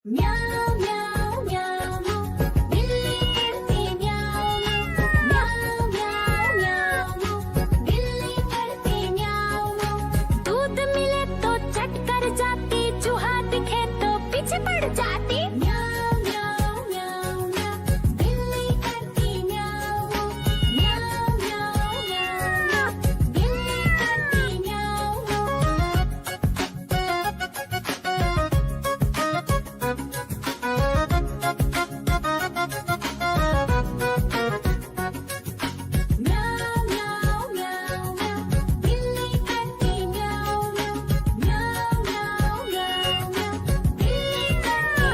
म्याऊं म्याऊं म्याऊं बिल्ली करती म्याऊं म्याऊं म्याऊं म्याऊं बिल्ली करती म्याऊं। दूध मिले तो चट कर जाती, चूहा दिखे तो पीछे पड़ जाती। म्याऊं म्याऊं म्याऊं म्याऊं बिल्ली करती म्याऊं म्याऊं म्याऊं म्याऊं बिल्ली करती म्याऊं। म्याऊं म्याऊं म्याऊं म्याऊं बिल्ली करती म्याऊं म्याऊं म्याऊं म्याऊं म्याऊं बिल्ली करती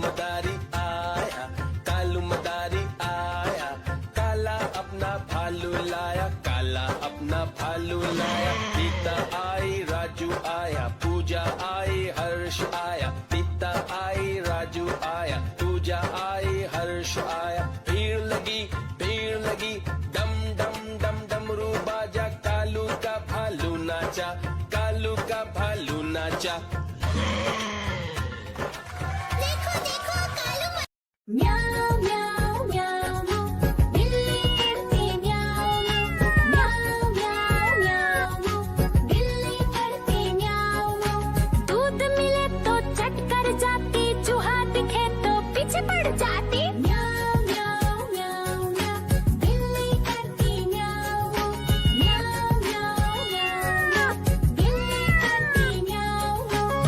मदारी आया, कालू मदारी आया, काला अपना भालू लाया, काला अपना भालू लाया। सीता आई, राजू आया, पूजा आई, हर्ष आया, सीता आई, राजू आया, पूजा आई, हर्ष आया। भीड़ लगी, डम डम डम डमरू बाजा, कालू का भालू नाचा, कालू का भालू नाचा। देखो देखो कालू म्याऊ म्याऊ म्याऊ म्याऊ, बिल्ली करती म्याऊ म्याऊ म्याऊ म्याऊ म्याऊ, बिल्ली करती म्याऊ म्याऊ। दूध मिले तो चट कर जाती, चूहा दिखे तो पीछे पड़ जाती। म्याऊ म्याऊ म्याऊ म्याऊ, बिल्ली करती म्याऊ म्याऊ म्याऊ म्याऊ म्याऊ, बिल्ली करती म्याऊ म्याऊ।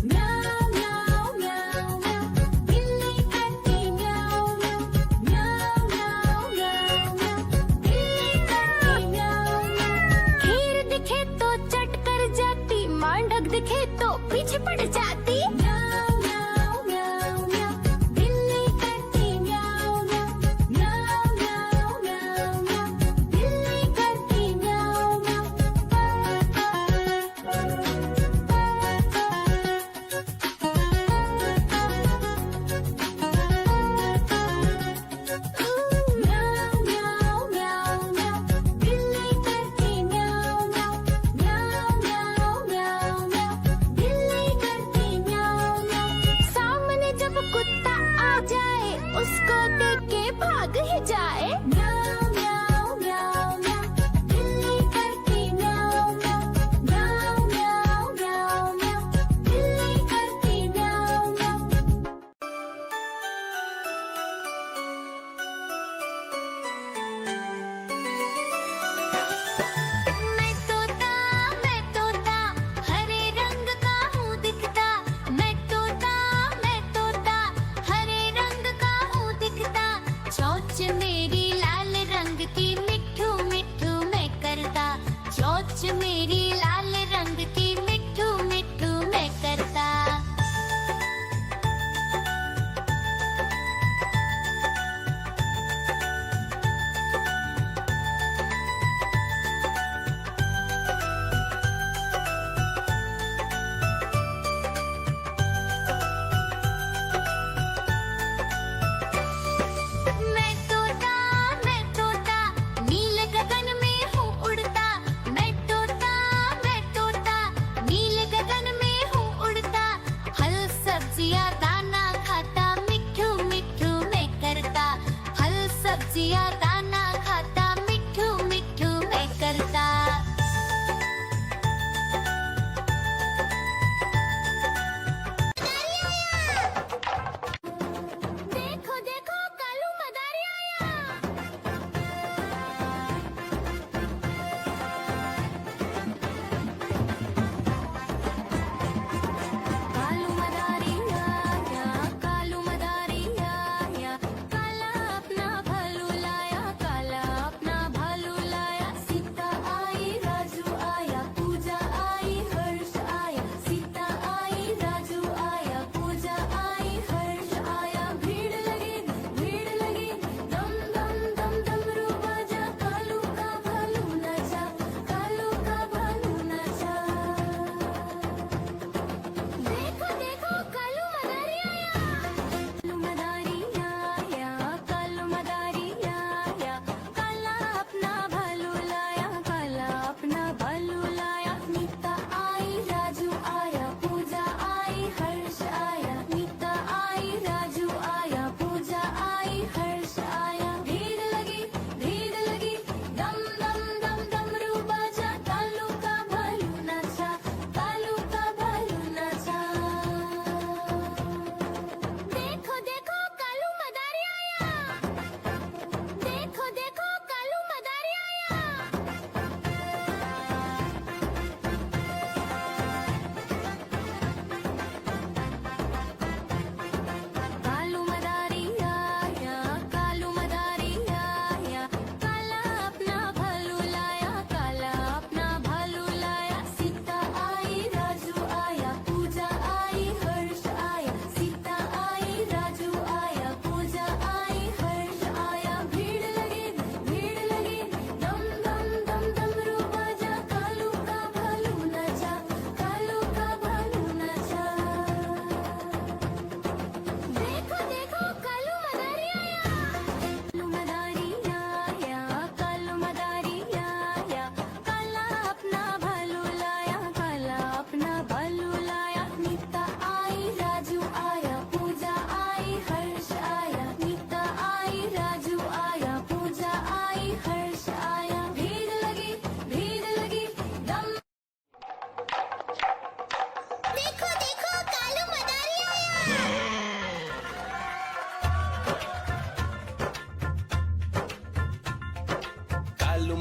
म्याऊ म्याऊ म्याऊ म्याऊ, बिल्ली करती म्याऊ म्याऊ म्याऊ म्याऊ म्याऊ, बिल्ली करती म्याऊ म्याऊ। खीर दिखे तो चट कर जाती, मांडक दिखे तो पीछे पड़ जाती। म्याऊ म्याऊ म्याऊ म्याऊ, बिल्ली करती म्याऊ म्याऊ म्याऊ म्याऊ म्याऊ म्याऊ, बिल्ली करती म्याऊ म्याऊ म्याऊ म्याऊ म्याऊ, बिल्ली करती म्याऊ म्याऊ म्याऊ म्याऊ म्याऊ, बिल्ली करती म्याऊ म्याऊ। सामने जब कुत्ता आ जाए, उसको देख के भाग ही जाए। म्याऊ म्याऊ म्याऊ म्याऊ, बिल्ली करती म्याऊ म्याऊ म्याऊ म्याऊ म्याऊ, बिल्ली करती म्याऊ म्याऊ। मैं तोता हरे रंग का हूँ दिखता। मैं तोता हरे रंग का हूँ दिखता। चोंच मेरी लाल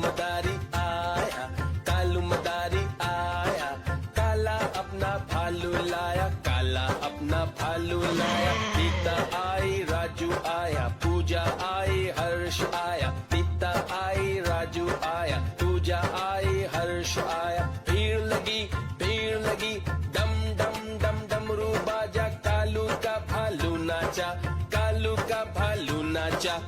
मदारी आया, कालू मदारी आया, काला अपना भालू लाया, काला अपना भालू लाया। सीता आई, राजू आया, पूजा आई, हर्ष आया, सीता आई, राजू आया, पूजा आई, हर्ष आया। भीड़ लगी, डम डम डम डमरू बाजा, कालू का भालू नाचा, कालू का भालू नाचा।